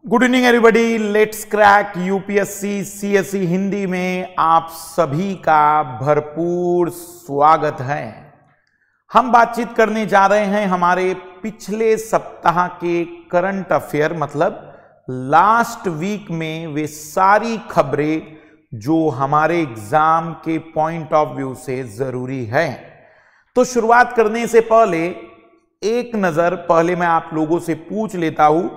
Good evening everybody. Let's crack UPSC CSE Hindi में आप सभी का भरपूर स्वागत है। हम बातचीत करने जा रहे हैं हमारे पिछले सप्ताह के करंट अफेयर, मतलब लास्ट वीक में वे सारी खबरें जो हमारे एग्जाम के पॉइंट ऑफ व्यू से जरूरी है। तो शुरुआत करने से पहले एक नजर पहले मैं आप लोगों से पूछ लेता हूं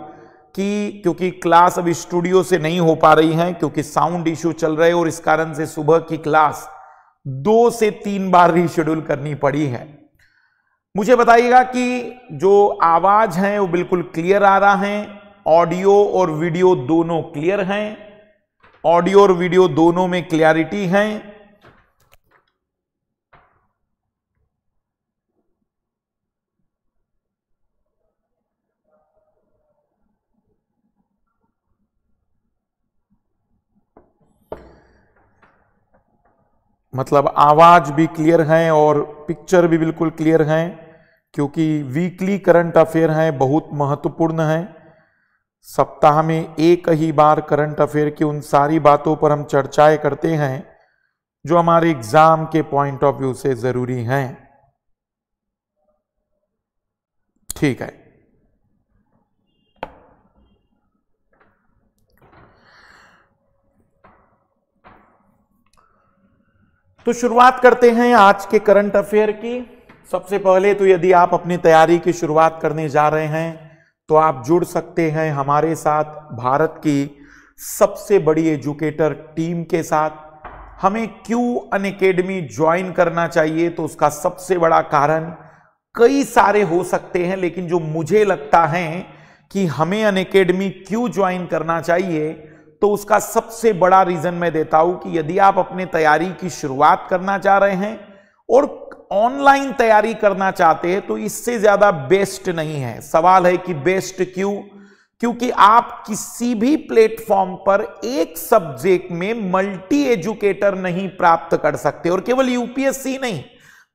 कि क्योंकि क्लास अभी स्टूडियो से नहीं हो पा रही है क्योंकि साउंड इश्यू चल रहे और इस कारण से सुबह की क्लास 2 से 3 बार रीशेड्यूल करनी पड़ी है। मुझे बताइएगा कि जो आवाज है वो बिल्कुल क्लियर आ रहा है, ऑडियो और वीडियो दोनों क्लियर हैं, ऑडियो और वीडियो दोनों में क्लियरिटी है। मतलब आवाज भी क्लियर है और पिक्चर भी बिल्कुल क्लियर है, क्योंकि वीकली करंट अफेयर है, बहुत महत्वपूर्ण है। सप्ताह में एक ही बार करंट अफेयर की उन सारी बातों पर हम चर्चाएं करते हैं जो हमारे एग्जाम के पॉइंट ऑफ व्यू से जरूरी हैं। ठीक है, तो शुरुआत करते हैं आज के करंट अफेयर की। सबसे पहले तो यदि आप अपनी तैयारी की शुरुआत करने जा रहे हैं तो आप जुड़ सकते हैं हमारे साथ भारत की सबसे बड़ी एजुकेटर टीम के साथ। हमें क्यों अनअकैडमी ज्वाइन करना चाहिए, तो उसका सबसे बड़ा कारण कई सारे हो सकते हैं, लेकिन जो मुझे लगता है कि हमें अनअकैडमी क्यों ज्वाइन करना चाहिए, तो उसका सबसे बड़ा रीजन मैं देता हूं कि यदि आप अपने तैयारी की शुरुआत करना चाह रहे हैं और ऑनलाइन तैयारी करना चाहते हैं तो इससे ज्यादा बेस्ट नहीं है। सवाल है कि बेस्ट क्यों? क्योंकि आप किसी भी प्लेटफॉर्म पर एक सब्जेक्ट में मल्टी एजुकेटर नहीं प्राप्त कर सकते। और केवल यूपीएससी नहीं,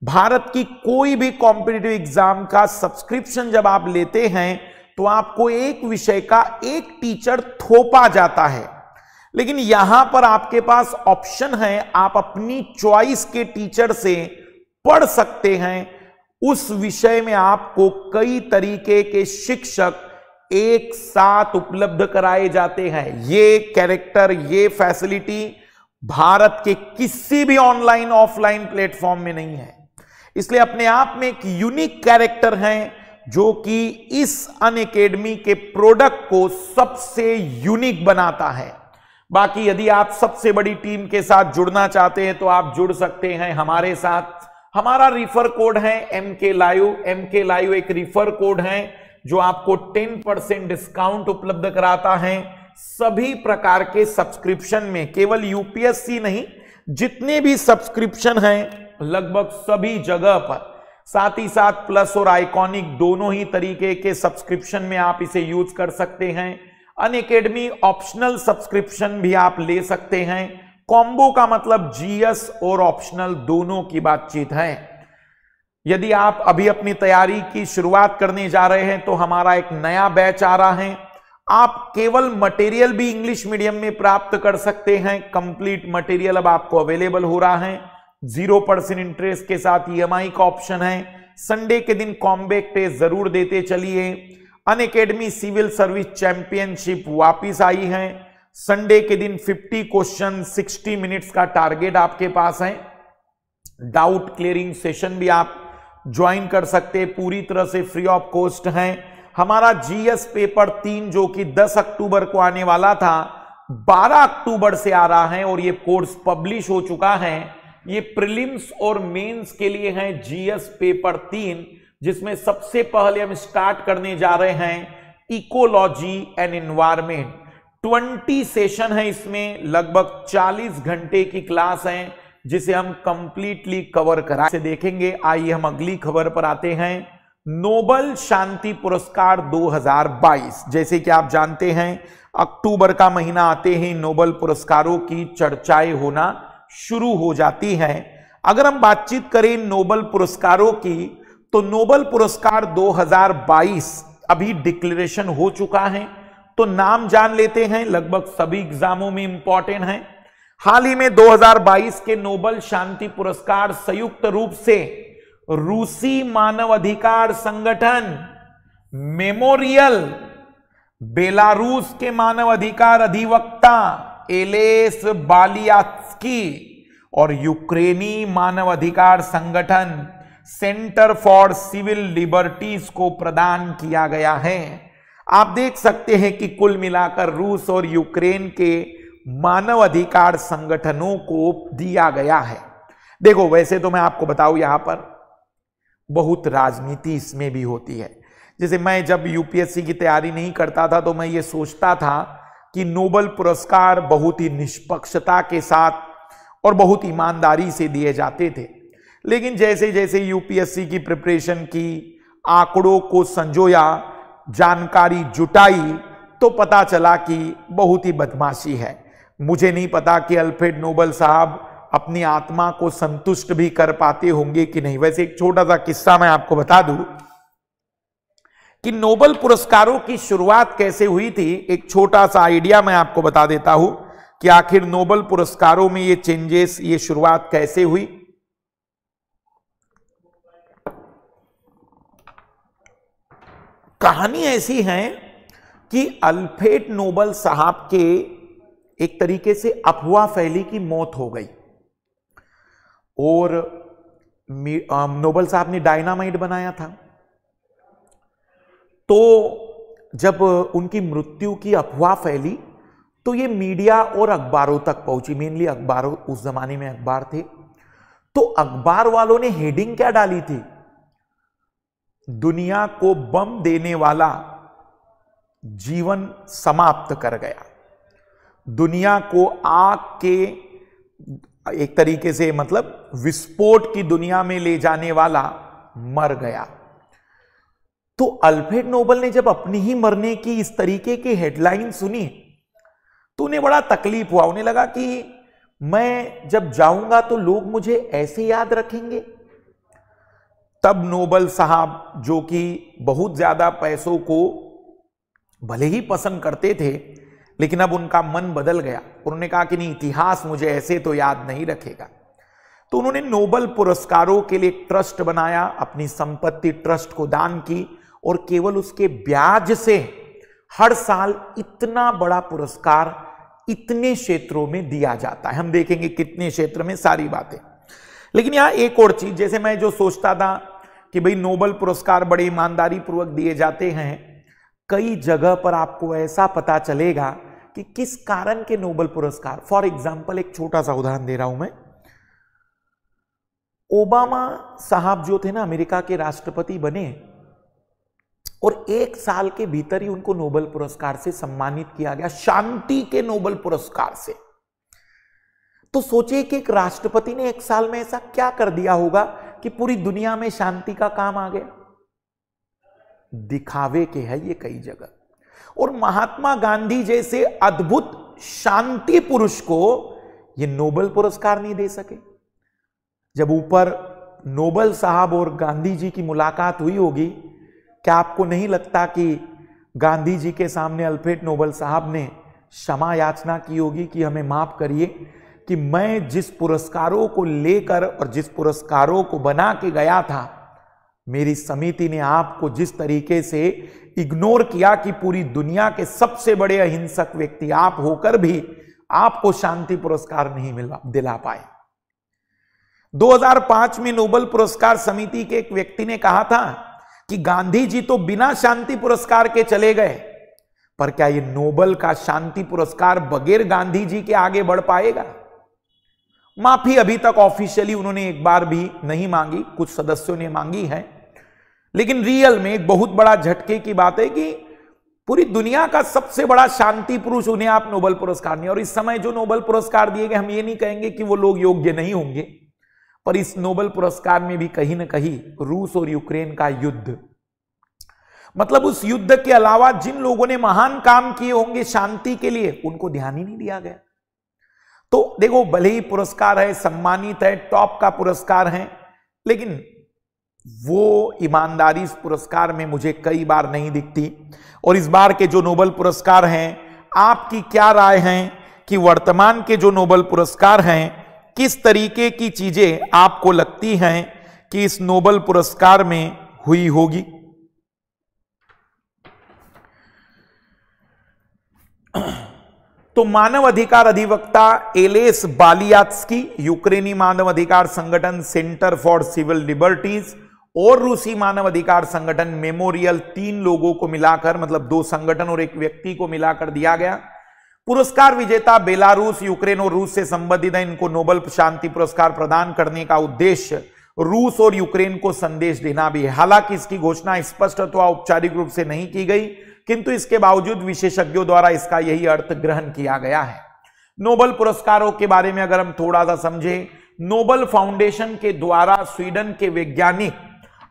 भारत की कोई भी कॉम्पिटिटिव एग्जाम का सब्सक्रिप्शन जब आप लेते हैं तो आपको एक विषय का एक टीचर थोपा जाता है, लेकिन यहां पर आपके पास ऑप्शन है, आप अपनी चॉइस के टीचर से पढ़ सकते हैं। उस विषय में आपको कई तरीके के शिक्षक एक साथ उपलब्ध कराए जाते हैं। ये कैरेक्टर, ये फैसिलिटी भारत के किसी भी ऑनलाइन ऑफलाइन प्लेटफॉर्म में नहीं है। इसलिए अपने आप में एक यूनिक कैरेक्टर है जो कि इस अनअकैडमी के प्रोडक्ट को सबसे यूनिक बनाता है। बाकी यदि आप सबसे बड़ी टीम के साथ जुड़ना चाहते हैं तो आप जुड़ सकते हैं हमारे साथ। हमारा रिफर कोड है MK Live। MK Live एक रिफर कोड है जो आपको 10% डिस्काउंट उपलब्ध कराता है सभी प्रकार के सब्सक्रिप्शन में। केवल यूपीएससी नहीं, जितने भी सब्सक्रिप्शन हैं लगभग सभी जगह पर, साथ ही साथ प्लस और आइकॉनिक दोनों ही तरीके के सब्सक्रिप्शन में आप इसे यूज कर सकते हैं। अनअकैडमी ऑप्शनल सब्सक्रिप्शन भी आप ले सकते हैं। कॉम्बो का मतलब जीएस और ऑप्शनल दोनों की बातचीत है। यदि आप अभी अपनी तैयारी की शुरुआत करने जा रहे हैं तो हमारा एक नया बैच आ रहा है। आप केवल मटेरियल भी इंग्लिश मीडियम में प्राप्त कर सकते हैं। कंप्लीट मटेरियल अब आपको अवेलेबल हो रहा है। 0% इंटरेस्ट के साथ EMI का ऑप्शन है। संडे के दिन कॉम्बैक टेस्ट जरूर देते चलिए। अनअकैडमी सिविल सर्विस चैंपियनशिप वापिस आई है। संडे के दिन 50 क्वेश्चन 60 मिनट्स का टारगेट आपके पास है। डाउट क्लियरिंग सेशन भी आप ज्वाइन कर सकते हैं, पूरी तरह से फ्री ऑफ कॉस्ट है। हमारा जीएस पेपर 3 जो कि 10 अक्टूबर को आने वाला था, 12 अक्टूबर से आ रहा है और ये कोर्स पब्लिश हो चुका है। ये प्रीलिम्स और मेंस के लिए है जीएस पेपर 3, जिसमें सबसे पहले हम स्टार्ट करने जा रहे हैं इकोलॉजी एंड एनवायरमेंट। 20 सेशन है, इसमें लगभग 40 घंटे की क्लास है जिसे हम कंप्लीटली कवर करा से देखेंगे। आइए हम अगली खबर पर आते हैं। नोबल शांति पुरस्कार 2022। जैसे कि आप जानते हैं अक्टूबर का महीना आते ही नोबल पुरस्कारों की चर्चाएं होना शुरू हो जाती हैं। अगर हम बातचीत करें नोबल पुरस्कारों की, तो नोबल पुरस्कार 2022 अभी डिक्लेरेशन हो चुका है। तो नाम जान लेते हैं, लगभग सभी एग्जामों में इंपॉर्टेंट है। हाल ही में 2022 के नोबेल शांति पुरस्कार संयुक्त रूप से रूसी मानवाधिकार संगठन, मेमोरियल, बेलारूस के मानवाधिकार अधिवक्ता एलेस बालियात्स्की और यूक्रेनी मानवाधिकार संगठन सेंटर फॉर सिविल लिबर्टीज को प्रदान किया गया है। आप देख सकते हैं कि कुल मिलाकर रूस और यूक्रेन के मानवाधिकार संगठनों को दिया गया है। देखो वैसे तो मैं आपको बताऊं, यहां पर बहुत राजनीति इसमें भी होती है। जैसे मैं जब यूपीएससी की तैयारी नहीं करता था तो मैं ये सोचता था कि नोबेल पुरस्कार बहुत ही निष्पक्षता के साथ और बहुत ईमानदारी से दिए जाते थे, लेकिन जैसे जैसे यूपीएससी की प्रिपरेशन की, आंकड़ों को संजोया, जानकारी जुटाई, तो पता चला कि बहुत ही बदमाशी है। मुझे नहीं पता कि अल्फ्रेड नोबेल साहब अपनी आत्मा को संतुष्ट भी कर पाते होंगे कि नहीं। वैसे एक छोटा सा किस्सा मैं आपको बता दूं कि नोबेल पुरस्कारों की शुरुआत कैसे हुई थी। एक छोटा सा आइडिया मैं आपको बता देता हूं कि आखिर नोबेल पुरस्कारों में ये चेंजेस, ये शुरुआत कैसे हुई। कहानी ऐसी है कि अल्फ्रेड नोबेल साहब के एक तरीके से अफवाह फैली कि मौत हो गई, और नोबेल साहब ने डायनामाइट बनाया था। तो जब उनकी मृत्यु की अफवाह फैली तो ये मीडिया और अखबारों तक पहुंची, मेनली अखबारों, उस जमाने में अखबार थे। तो अखबार वालों ने हेडिंग क्या डाली थी, दुनिया को बम देने वाला जीवन समाप्त कर गया, दुनिया को आग के एक तरीके से मतलब विस्फोट की दुनिया में ले जाने वाला मर गया। तो अल्फ्रेड नोबेल ने जब अपनी ही मरने की इस तरीके की हेडलाइन सुनी तो उन्हें बड़ा तकलीफ हुआ। उन्हें लगा कि मैं जब जाऊंगा तो लोग मुझे ऐसे याद रखेंगे। तब नोबेल साहब, जो कि बहुत ज्यादा पैसों को भले ही पसंद करते थे, लेकिन अब उनका मन बदल गया। उन्होंने कहा कि नहीं, इतिहास मुझे ऐसे तो याद नहीं रखेगा। तो उन्होंने नोबेल पुरस्कारों के लिए एक ट्रस्ट बनाया, अपनी संपत्ति ट्रस्ट को दान की, और केवल उसके ब्याज से हर साल इतना बड़ा पुरस्कार इतने क्षेत्रों में दिया जाता है। हम देखेंगे कितने क्षेत्र में, सारी बातें। लेकिन यहां एक और चीज, जैसे मैं जो सोचता था कि भाई नोबेल पुरस्कार बड़ी ईमानदारी पूर्वक दिए जाते हैं, कई जगह पर आपको ऐसा पता चलेगा कि किस कारण के नोबेल पुरस्कार। फॉर एग्जाम्पल, एक छोटा सा उदाहरण दे रहा हूं मैं। ओबामा साहब जो थे ना, अमेरिका के राष्ट्रपति बने, और 1 साल के भीतर ही उनको नोबेल पुरस्कार से सम्मानित किया गया, शांति के नोबेल पुरस्कार से। तो सोचिए कि एक राष्ट्रपति ने 1 साल में ऐसा क्या कर दिया होगा कि पूरी दुनिया में शांति का काम आ गया। दिखावे के है ये कई जगह। और महात्मा गांधी जैसे अद्भुत शांति पुरुष को ये नोबेल पुरस्कार नहीं दे सके। जब ऊपर नोबेल साहब और गांधी जी की मुलाकात हुई होगी, क्या आपको नहीं लगता कि गांधी जी के सामने अल्फ्रेड नोबेल साहब ने क्षमा याचना की होगी कि हमें माफ करिए कि मैं जिस पुरस्कारों को लेकर और जिस पुरस्कारों को बना के गया था, मेरी समिति ने आपको जिस तरीके से इग्नोर किया कि पूरी दुनिया के सबसे बड़े अहिंसक व्यक्ति आप होकर भी आपको शांति पुरस्कार नहीं दिला पाए। 2005 में नोबेल पुरस्कार समिति के एक व्यक्ति ने कहा था कि गांधी जी तो बिना शांति पुरस्कार के चले गए, पर क्या ये नोबेल का शांति पुरस्कार बगैर गांधी जी के आगे बढ़ पाएगा? माफी अभी तक ऑफिशियली उन्होंने एक बार भी नहीं मांगी, कुछ सदस्यों ने मांगी है, लेकिन रियल में एक बहुत बड़ा झटके की बात है कि पूरी दुनिया का सबसे बड़ा शांति पुरुष, उन्हें आप नोबेल पुरस्कार नहीं। और इस समय जो नोबेल पुरस्कार दिए गए, हम ये नहीं कहेंगे कि वो लोग योग्य नहीं होंगे, पर इस नोबेल पुरस्कार में भी कहीं ना कहीं रूस और यूक्रेन का युद्ध, मतलब उस युद्ध के अलावा जिन लोगों ने महान काम किए होंगे शांति के लिए, उनको ध्यान ही नहीं दिया गया। तो देखो, भले ही पुरस्कार है, सम्मानित है, टॉप का पुरस्कार है, लेकिन वो ईमानदारी इस पुरस्कार में मुझे कई बार नहीं दिखती। और इस बार के जो नोबेल पुरस्कार हैं, आपकी क्या राय है कि वर्तमान के जो नोबेल पुरस्कार हैं, किस तरीके की चीजें आपको लगती हैं कि इस नोबेल पुरस्कार में हुई होगी? तो मानव अधिकार अधिवक्ता एलेस बालियात्स्की, यूक्रेनी मानव अधिकार संगठन सेंटर फॉर सिविल लिबर्टीज और रूसी मानव अधिकार संगठन मेमोरियल, 3 लोगों को मिलाकर, मतलब 2 संगठन और 1 व्यक्ति को मिलाकर दिया गया। पुरस्कार विजेता बेलारूस, यूक्रेन और रूस से संबंधित है। इनको नोबेल शांति पुरस्कार प्रदान करने का उद्देश्य रूस और यूक्रेन को संदेश देना भी है। हालांकि इसकी घोषणा स्पष्ट अथवा औपचारिक रूप से नहीं की गई, किंतु इसके बावजूद विशेषज्ञों द्वारा इसका यही अर्थ ग्रहण किया गया है। नोबेल पुरस्कारों के बारे में अगर हम थोड़ा सा समझें, नोबेल फाउंडेशन के द्वारा स्वीडन के वैज्ञानिक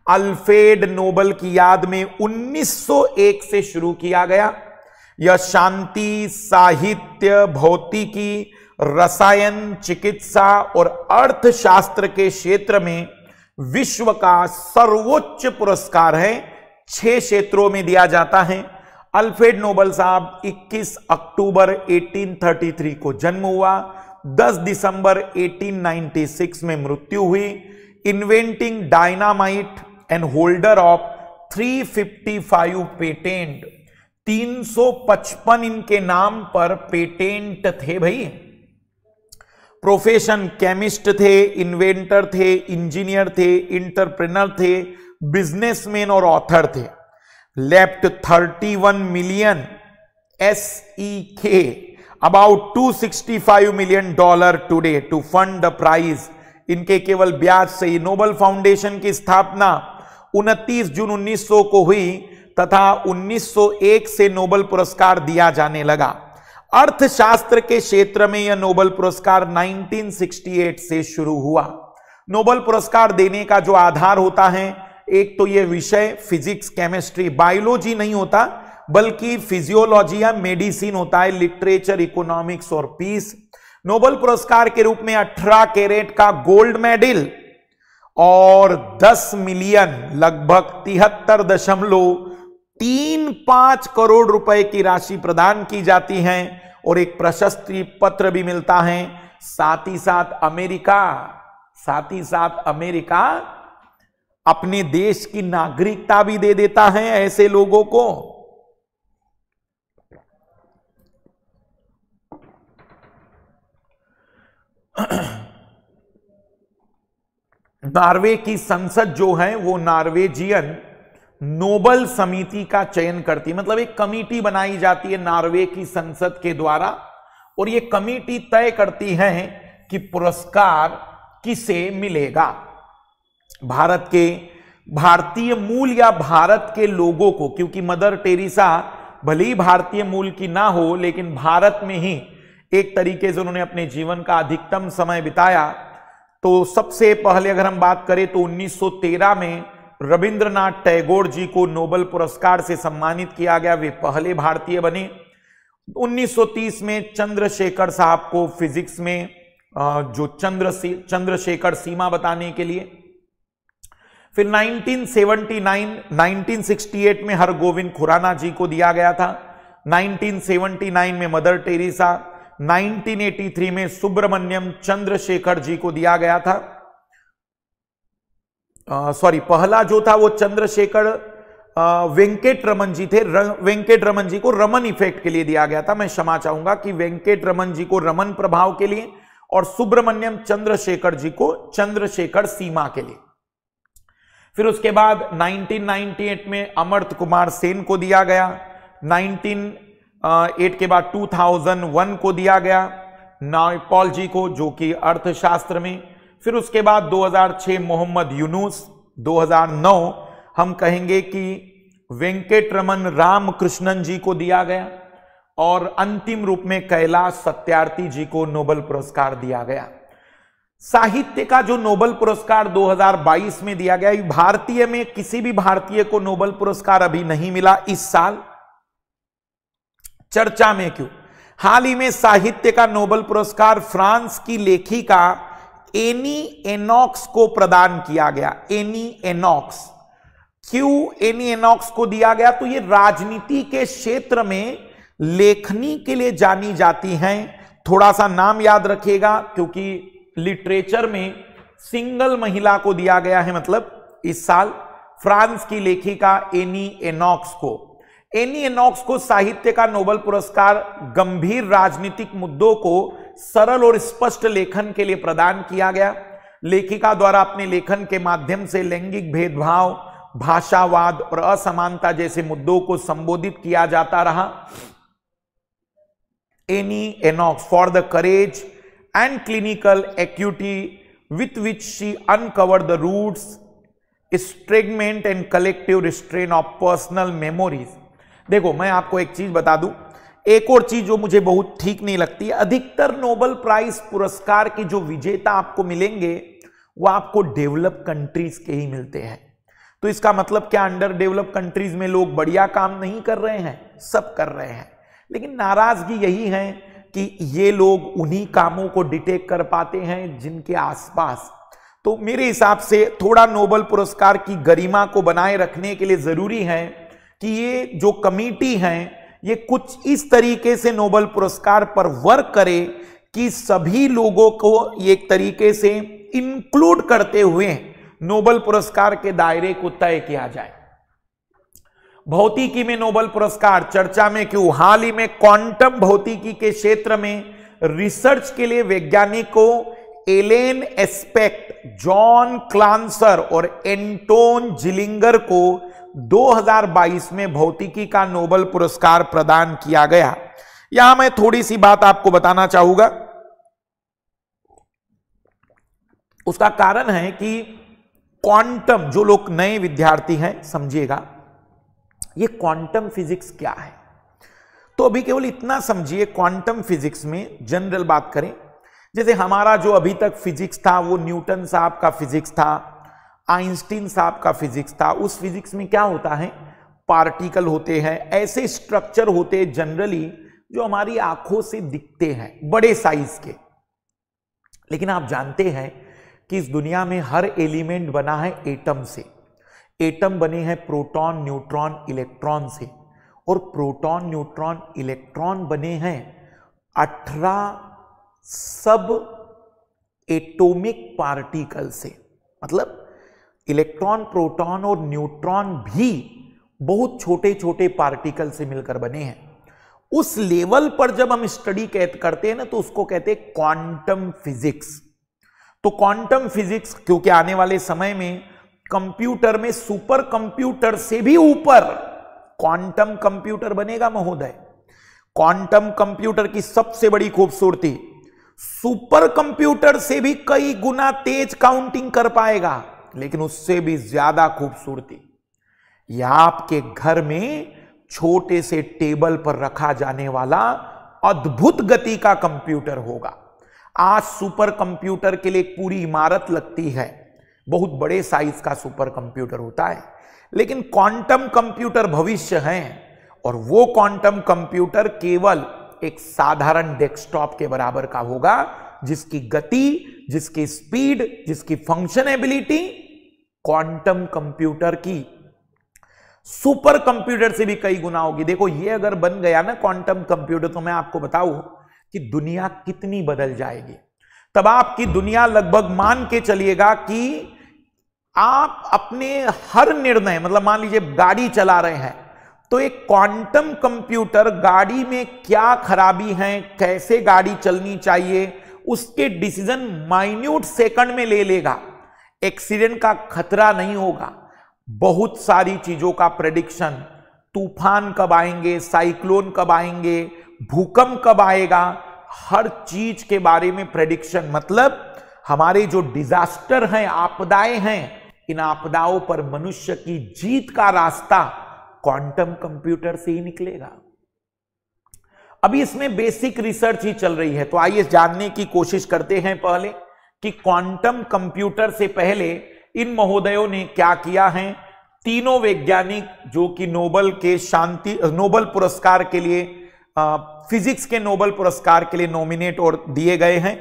अल्फ्रेड नोबेल की याद में 1901 से शुरू किया गया। यह शांति, साहित्य, भौतिकी, रसायन, चिकित्सा और अर्थशास्त्र के क्षेत्र में विश्व का सर्वोच्च पुरस्कार है। 6 क्षेत्रों में दिया जाता है। अल्फ्रेड नोबेल साहब 21 अक्टूबर 1833 को जन्म हुआ, 10 दिसंबर 1896 में मृत्यु हुई। Inventing dynamite and holder of 355 patent, 355 इनके नाम पर पेटेंट थे भाई। प्रोफेशन केमिस्ट थे, इन्वेंटर थे, इंजीनियर थे, इंटरप्रेनर थे, बिजनेसमैन और ऑथर थे। Left 31 million SEK, about $265 million today to fund the prize. इनके केवल ब्याज से ही नोबेल फाउंडेशन की स्थापना 29 जून 1900 को हुई तथा 1901 से नोबेल पुरस्कार दिया जाने लगा। अर्थशास्त्र के क्षेत्र में यह नोबेल पुरस्कार 1968 से शुरू हुआ। नोबेल पुरस्कार देने का जो आधार होता है, एक तो यह विषय फिजिक्स, केमिस्ट्री, बायोलॉजी नहीं होता, बल्कि फिजियोलॉजी या मेडिसिन होता है, लिटरेचर, इकोनॉमिक्स और पीस। नोबेल पुरस्कार के रूप में 18 कैरेट का गोल्ड मेडल और 10 मिलियन लगभग 73.35 करोड़ रुपए की राशि प्रदान की जाती है और एक प्रशस्ति पत्र भी मिलता है। साथ ही साथ अमेरिका अपने देश की नागरिकता भी दे देता है ऐसे लोगों को। नॉर्वे की संसद जो है वो नॉर्वेजियन नोबेल समिति का चयन करती है, मतलब एक कमिटी बनाई जाती है नॉर्वे की संसद के द्वारा और ये कमिटी तय करती है कि पुरस्कार किसे मिलेगा। भारतीय मूल या भारत के लोगों को, क्योंकि मदर टेरेसा भले ही भारतीय मूल की ना हो लेकिन भारत में ही एक तरीके से उन्होंने अपने जीवन का अधिकतम समय बिताया। तो सबसे पहले अगर हम बात करें तो 1913 में रविंद्रनाथ टैगोर जी को नोबेल पुरस्कार से सम्मानित किया गया, वे पहले भारतीय बने। 1930 में चंद्रशेखर साहब को फिजिक्स में जो चंद्रशेखर सीमा बताने के लिए, फिर 1968 में हरगोविंद खुराना जी को दिया गया था, 1979 में मदर टेरेसा, 1983 में सुब्रमण्यम चंद्रशेखर जी को दिया गया था। पहला जो था वो चंद्रशेखर वेंकट रमन जी थे। वेंकट रमन जी को रमन इफेक्ट के लिए दिया गया था, मैं क्षमा चाहूंगा कि वेंकट रमन जी को रमन प्रभाव के लिए और सुब्रमण्यम चंद्रशेखर जी को चंद्रशेखर सीमा के लिए। फिर उसके बाद 1998 में अमर्त्य कुमार सेन को दिया गया, 1908 के बाद 2001 को दिया गया नायपॉल जी को, जो कि अर्थशास्त्र में। फिर उसके बाद 2006 मोहम्मद यूनुस, 2009 हम कहेंगे कि वेंकटरमन रामकृष्णन जी को दिया गया और अंतिम रूप में कैलाश सत्यार्थी जी को नोबेल पुरस्कार दिया गया। साहित्य का जो नोबेल पुरस्कार 2022 में दिया गया, भारतीय में किसी भी भारतीय को नोबेल पुरस्कार अभी नहीं मिला इस साल। चर्चा में क्यों? हाल ही में साहित्य का नोबेल पुरस्कार फ्रांस की लेखिका एनी एनॉक्स को प्रदान किया गया। एनी एनॉक्स, क्यों एनी एनॉक्स को दिया गया? तो ये राजनीति के क्षेत्र में लेखनी के लिए जानी जाती हैं। थोड़ा सा नाम याद रखिएगा, क्योंकि लिटरेचर में सिंगल महिला को दिया गया है, मतलब इस साल फ्रांस की लेखिका एनी एनॉक्स को। एनी एनॉक्स को साहित्य का नोबेल पुरस्कार गंभीर राजनीतिक मुद्दों को सरल और स्पष्ट लेखन के लिए प्रदान किया गया। लेखिका द्वारा अपने लेखन के माध्यम से लैंगिक भेदभाव, भाषावाद और असमानता जैसे मुद्दों को संबोधित किया जाता रहा। एनी एनॉक्स for the courage and clinical acuity with which she uncovered the roots, stragment and collective restraint of personal memories। देखो, मैं आपको एक चीज बता दूं, एक और चीज जो मुझे बहुत ठीक नहीं लगती है, अधिकतर नोबेल प्राइज पुरस्कार के जो विजेता आपको मिलेंगे वो आपको डेवलप कंट्रीज के ही मिलते हैं। तो इसका मतलब क्या, अंडर डेवलप कंट्रीज में लोग बढ़िया काम नहीं कर रहे हैं? सब कर रहे हैं, लेकिन नाराजगी यही है कि ये लोग उन्हीं कामों को डिटेक्ट कर पाते हैं जिनके आसपास। तो मेरे हिसाब से थोड़ा नोबेल पुरस्कार की गरिमा को बनाए रखने के लिए जरूरी है कि ये जो कमेटी है ये कुछ इस तरीके से नोबेल पुरस्कार पर वर्क करे कि सभी लोगों को एक तरीके से इंक्लूड करते हुए नोबेल पुरस्कार के दायरे को तय किया जाए। भौतिकी में नोबेल पुरस्कार चर्चा में क्यों? हाल ही में क्वांटम भौतिकी के क्षेत्र में रिसर्च के लिए वैज्ञानिकों एलेन एस्पेक्ट, जॉन क्लांसर और एंटोन जिलिंगर को 2022 में भौतिकी का नोबेल पुरस्कार प्रदान किया गया। यहां मैं थोड़ी सी बात आपको बताना चाहूंगा। उसका कारण है कि क्वांटम, जो लोग नए विद्यार्थी हैं समझिएगा, ये क्वांटम फिजिक्स क्या है। तो अभी केवल इतना समझिए, क्वांटम फिजिक्स में जनरल बात करें, जैसे हमारा जो अभी तक फिजिक्स था वो न्यूटन साहब का फिजिक्स था, आइंस्टीन साहब का फिजिक्स था। उस फिजिक्स में क्या होता है, पार्टिकल होते हैं, ऐसे स्ट्रक्चर होते हैं जनरली जो हमारी आंखों से दिखते हैं, बड़े साइज के। लेकिन आप जानते हैं कि इस दुनिया में हर एलिमेंट बना है एटम से। एटम बने हैं प्रोटॉन, न्यूट्रॉन, इलेक्ट्रॉन से, और प्रोटॉन, न्यूट्रॉन, इलेक्ट्रॉन बने हैं 18 सब एटॉमिक पार्टिकल से। मतलब इलेक्ट्रॉन, प्रोटॉन और न्यूट्रॉन भी बहुत छोटे छोटे पार्टिकल से मिलकर बने हैं। उस लेवल पर जब हम स्टडी करते हैं ना, तो उसको कहते हैं क्वांटम फिजिक्स। तो क्वांटम फिजिक्स, क्योंकि आने वाले समय में कंप्यूटर में सुपर कंप्यूटर से भी ऊपर क्वांटम कंप्यूटर बनेगा महोदय। क्वांटम कंप्यूटर की सबसे बड़ी खूबसूरती, सुपर कंप्यूटर से भी कई गुना तेज काउंटिंग कर पाएगा, लेकिन उससे भी ज्यादा खूबसूरती, यह आपके घर में छोटे से टेबल पर रखा जाने वाला अद्भुत गति का कंप्यूटर होगा। आज सुपर कंप्यूटर के लिए एक पूरी इमारत लगती है, बहुत बड़े साइज का सुपर कंप्यूटर होता है, लेकिन क्वांटम कंप्यूटर भविष्य है। और वो क्वांटम कंप्यूटर केवल एक साधारण डेस्कटॉप के बराबर का होगा, जिसकी गति, जिसकी स्पीड, जिसकी फंक्शनेबिलिटी क्वांटम कंप्यूटर की सुपर कंप्यूटर से भी कई गुना होगी। देखो, ये अगर बन गया ना क्वांटम कंप्यूटर, तो मैं आपको बताऊं कि दुनिया कितनी बदल जाएगी। तब आपकी दुनिया लगभग मान के चलिएगा कि आप अपने हर निर्णय, मतलब मान लीजिए गाड़ी चला रहे हैं, तो एक क्वांटम कंप्यूटर गाड़ी में क्या खराबी है, कैसे गाड़ी चलनी चाहिए, उसके डिसीजन माइन्यूट सेकंड में ले लेगा। एक्सीडेंट का खतरा नहीं होगा। बहुत सारी चीजों का प्रेडिक्शन, तूफान कब आएंगे, साइक्लोन कब आएंगे, भूकंप कब आएगा, हर चीज के बारे में प्रेडिक्शन। मतलब हमारे जो डिजास्टर हैं, आपदाएं हैं, इन आपदाओं पर मनुष्य की जीत का रास्ता क्वांटम कंप्यूटर से ही निकलेगा। अभी इसमें बेसिक रिसर्च ही चल रही है, तो आइए जानने की कोशिश करते हैं पहले कि क्वांटम कंप्यूटर से पहले इन महोदयों ने क्या किया है। तीनों वैज्ञानिक जो कि नोबेल पुरस्कार के लिए, फिजिक्स के नोबेल पुरस्कार के लिए नॉमिनेट और दिए गए हैं।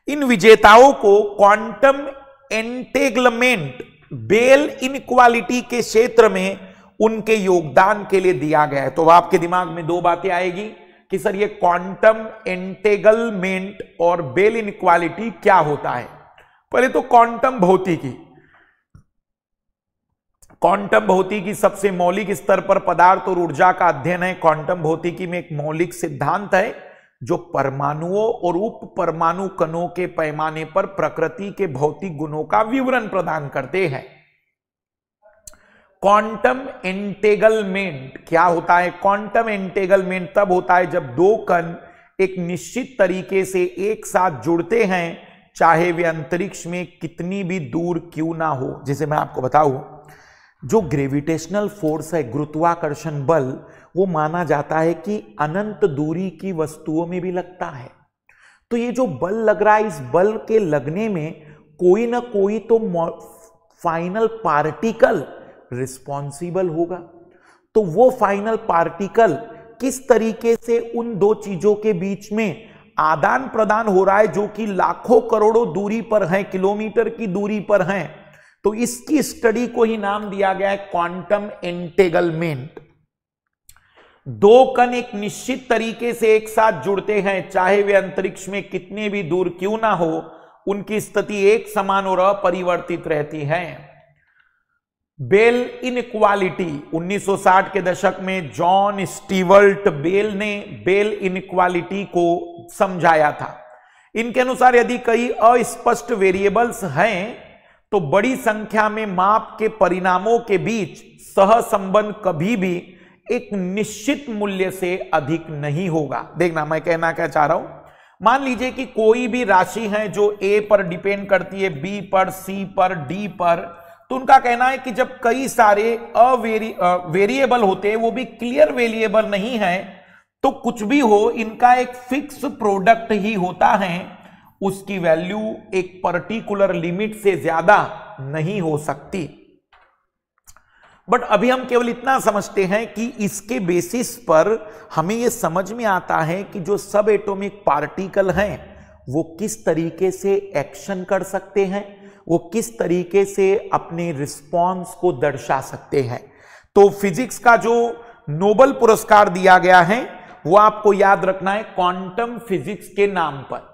इन विजेताओं को क्वांटम एंटेगलमेंट बेल इनइक्वालिटी के क्षेत्र में उनके योगदान के लिए दिया गया है। तो आपके दिमाग में दो बातें आएगी कि सर ये क्वांटम एंटेगलमेंट और बेल इनइक्वालिटी क्या होता है। पहले तो क्वांटम भौतिकी सबसे मौलिक स्तर पर पदार्थ और ऊर्जा का अध्ययन है। क्वांटम भौतिकी में एक मौलिक सिद्धांत है जो परमाणुओं और उप परमाणु कणों के पैमाने पर प्रकृति के भौतिक गुणों का विवरण प्रदान करते हैं। क्वांटम एंटेगलमेंट क्या होता है? क्वांटम एंटेगलमेंट तब होता है जब दो कण एक निश्चित तरीके से एक साथ जुड़ते हैं, चाहे वे अंतरिक्ष में कितनी भी दूर क्यों ना हो। जैसे मैं आपको बताऊं, जो ग्रेविटेशनल फोर्स है, गुरुत्वाकर्षण बल, वो माना जाता है कि अनंत दूरी की वस्तुओं में भी लगता है। तो ये जो बल लग रहा है, इस बल के लगने में कोई ना कोई तो फाइनल पार्टिकल रिस्पॉन्सिबल होगा। तो वो फाइनल पार्टिकल किस तरीके से उन दो चीजों के बीच में आदान प्रदान हो रहा है, जो कि लाखों करोड़ों दूरी पर है, किलोमीटर की दूरी पर है। तो इसकी स्टडी को ही नाम दिया गया है क्वांटम एंटेगलमेंट। दो कण एक निश्चित तरीके से एक साथ जुड़ते हैं, चाहे वे अंतरिक्ष में कितने भी दूर क्यों ना हो, उनकी स्थिति एक समान और अपरिवर्तित रहती है। बेल इनइक्वालिटी 1960 के दशक में जॉन स्टीवर्ट बेल ने बेल इनइक्वालिटी को समझाया था। इनके अनुसार यदि कई अस्पष्ट वेरिएबल्स हैं तो बड़ी संख्या में माप के परिणामों के बीच सहसंबंध कभी भी एक निश्चित मूल्य से अधिक नहीं होगा। देखना मैं कहना क्या चाह रहा हूं, मान लीजिए कि कोई भी राशि है जो ए पर डिपेंड करती है, बी पर, सी पर, डी पर, तो उनका कहना है कि जब कई सारे वेरिएबल होते हैं, वो भी क्लियर वेरिएबल नहीं है, तो कुछ भी हो इनका एक फिक्स प्रोडक्ट ही होता है, उसकी वैल्यू एक पर्टिकुलर लिमिट से ज्यादा नहीं हो सकती। बट अभी हम केवल इतना समझते हैं कि इसके बेसिस पर हमें यह समझ में आता है कि जो सब एटॉमिक पार्टिकल हैं वो किस तरीके से एक्शन कर सकते हैं, वो किस तरीके से अपने रिस्पॉन्स को दर्शा सकते हैं। तो फिजिक्स का जो नोबेल पुरस्कार दिया गया है वो आपको याद रखना है क्वांटम फिजिक्स के नाम पर।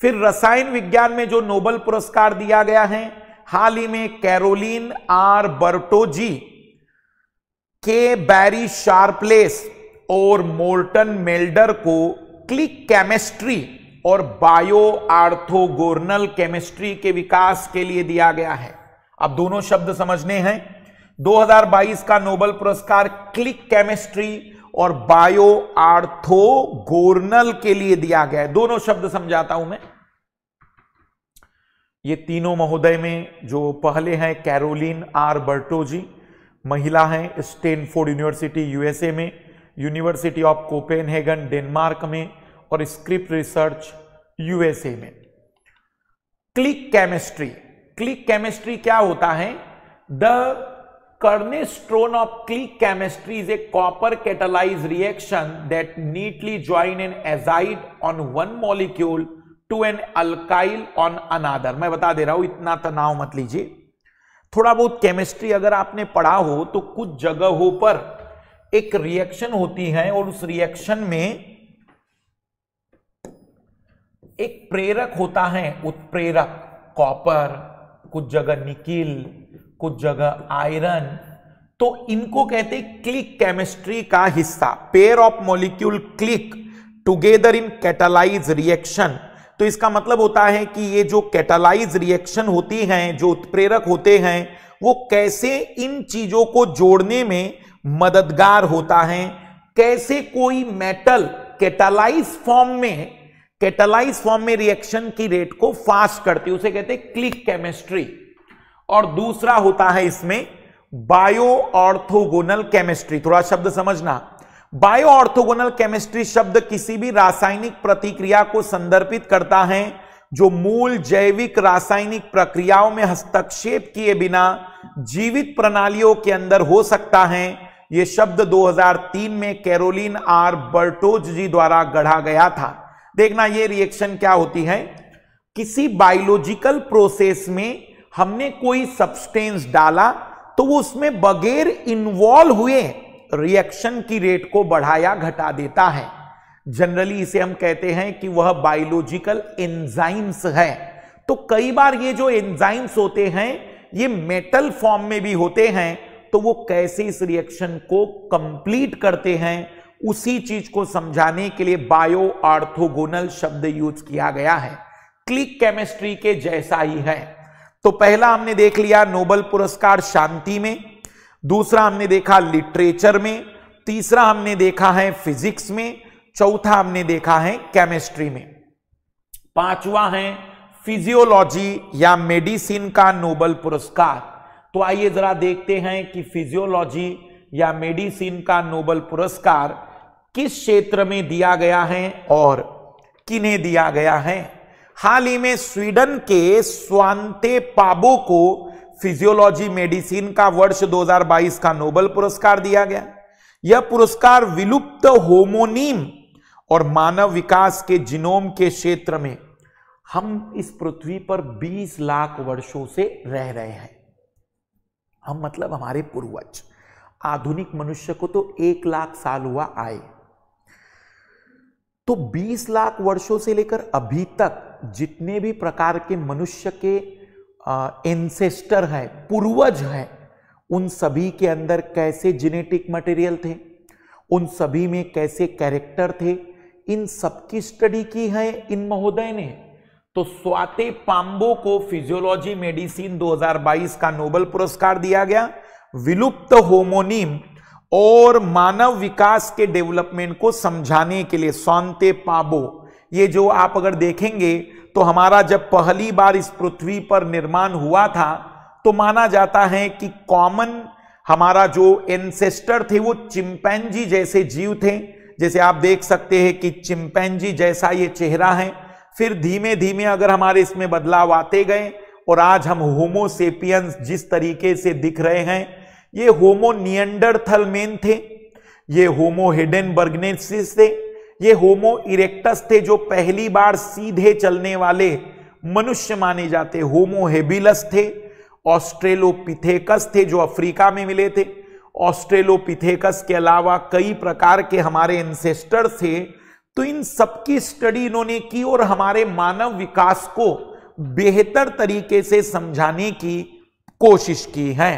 फिर रसायन विज्ञान में जो नोबेल पुरस्कार दिया गया है, हाल ही में कैरोलिन आर बर्टोजी, के बैरी शार्पलेस और मोर्टन मेल्डर को क्लिक केमिस्ट्री और बायो ऑर्थोगोनल केमिस्ट्री के विकास के लिए दिया गया है। अब दोनों शब्द समझने हैं। 2022 का नोबेल पुरस्कार क्लिक केमिस्ट्री और बायो ऑर्थोगोनल के लिए दिया गया है। दोनों शब्द समझाता हूं मैं। ये तीनों महोदय में जो पहले हैं कैरोलिन आर बर्टोजी, महिला हैं, स्टैनफोर्ड यूनिवर्सिटी यूएसए में, यूनिवर्सिटी ऑफ कोपेनहेगन डेनमार्क में और स्क्रिप्ट रिसर्च यूएसए में। क्लिक केमिस्ट्री क्या होता है? The cornerstone of click chemistry is a copper catalyzed reaction that neatly join an azide on one molecule to an alkyl on another। मैं बता दे रहा हूं, इतना तनाव मत लीजिए। थोड़ा बहुत केमिस्ट्री अगर आपने पढ़ा हो तो कुछ जगहों पर एक रिएक्शन होती है और उस रिएक्शन में एक प्रेरक होता है, उत्प्रेरक, कॉपर, कुछ जगह निकिल, कुछ जगह आयरन। तो इनको कहते हैं क्लिक केमिस्ट्री का हिस्सा। Pair of molecule click together in catalyse reaction. तो इसका मतलब होता है कि ये जो कैटालाइज रिएक्शन होती हैं, जो उत्प्रेरक होते हैं, वो कैसे इन चीजों को जोड़ने में मददगार होता है, कैसे कोई मेटल कैटालाइज फॉर्म में रिएक्शन की रेट को फास्ट करती है, उसे कहते हैं क्लिक केमिस्ट्री। और दूसरा होता है इसमें बायो ऑर्थोगोनल केमिस्ट्री। थोड़ा शब्द समझना। बायो ऑर्थोगोनल केमिस्ट्री शब्द किसी भी रासायनिक प्रतिक्रिया को संदर्भित करता है जो मूल जैविक रासायनिक प्रक्रियाओं में हस्तक्षेप किए बिना जीवित प्रणालियों के अंदर हो सकता है। यह शब्द 2003 में कैरोलिन आर बर्टोजी द्वारा गढ़ा गया था। देखना, यह रिएक्शन क्या होती है? किसी बायोलॉजिकल प्रोसेस में हमने कोई सब्सटेंस डाला तो वो उसमें बगैर इन्वॉल्व हुए रिएक्शन की रेट को बढ़ाया घटा देता है। जनरली इसे हम कहते हैं कि वह बायोलॉजिकल एंजाइम्स है। तो कई बार ये जो एंजाइम्स होते हैं ये मेटल फॉर्म में भी होते हैं, तो वो कैसे इस रिएक्शन को कंप्लीट करते हैं उसी चीज को समझाने के लिए बायो ऑर्थोगोनल शब्द यूज किया गया है। क्लिक केमिस्ट्री के जैसा ही है। तो पहला हमने देख लिया नोबेल पुरस्कार शांति में, दूसरा हमने देखा लिटरेचर में, तीसरा हमने देखा है फिजिक्स में, चौथा हमने देखा है केमिस्ट्री में, पांचवा है फिजियोलॉजी या मेडिसिन का नोबेल पुरस्कार। तो आइए जरा देखते हैं कि फिजियोलॉजी या मेडिसिन का नोबेल पुरस्कार किस क्षेत्र में दिया गया है और किन्हें दिया गया है। हाल ही में स्वीडन के स्वांते पाबो को फिजियोलॉजी मेडिसिन का वर्ष 2022 का नोबेल पुरस्कार दिया गया। यह पुरस्कार विलुप्त होमोनिम और मानव विकास के जीनोम के क्षेत्र में, हम इस पृथ्वी पर 20 लाख वर्षों से रह रहे हैं, हम मतलब हमारे पूर्वज, आधुनिक मनुष्य को तो 1 लाख साल हुआ आए, तो 20 लाख वर्षों से लेकर अभी तक जितने भी प्रकार के मनुष्य के एंसेस्टर है, पूर्वज है, उन सभी के अंदर कैसे जेनेटिक मटेरियल थे, उन सभी में कैसे कैरेक्टर थे, इन सबकी स्टडी की है इन महोदय ने। तो स्वाते पाम्बो को फिजियोलॉजी मेडिसिन 2022 का नोबेल पुरस्कार दिया गया। विलुप्त होमोनिम और मानव विकास के डेवलपमेंट को समझाने के लिए स्वाते पाम्बो, ये जो आप अगर देखेंगे तो हमारा जब पहली बार इस पृथ्वी पर निर्माण हुआ था तो माना जाता है कि कॉमन हमारा जो एंसेस्टर थे वो चिंपैंजी जैसे जीव थे। जैसे आप देख सकते हैं कि चिंपैंजी जैसा ये चेहरा है, फिर धीमे धीमे अगर हमारे इसमें बदलाव आते गए और आज हम होमो सेपियंस जिस तरीके से दिख रहे हैं, ये होमो निएंडरथल मेन थे, ये होमो हेडेनबर्गनेसिस थे, ये होमो इरेक्टस थे जो पहली बार सीधे चलने वाले मनुष्य माने जाते, होमो हेबिलस थे, ऑस्ट्रेलोपिथेकस थे जो अफ्रीका में मिले थे, ऑस्ट्रेलोपिथेकस के अलावा कई प्रकार के हमारे एंसेस्टर थे। तो इन सबकी स्टडी इन्होंने की और हमारे मानव विकास को बेहतर तरीके से समझाने की कोशिश की है।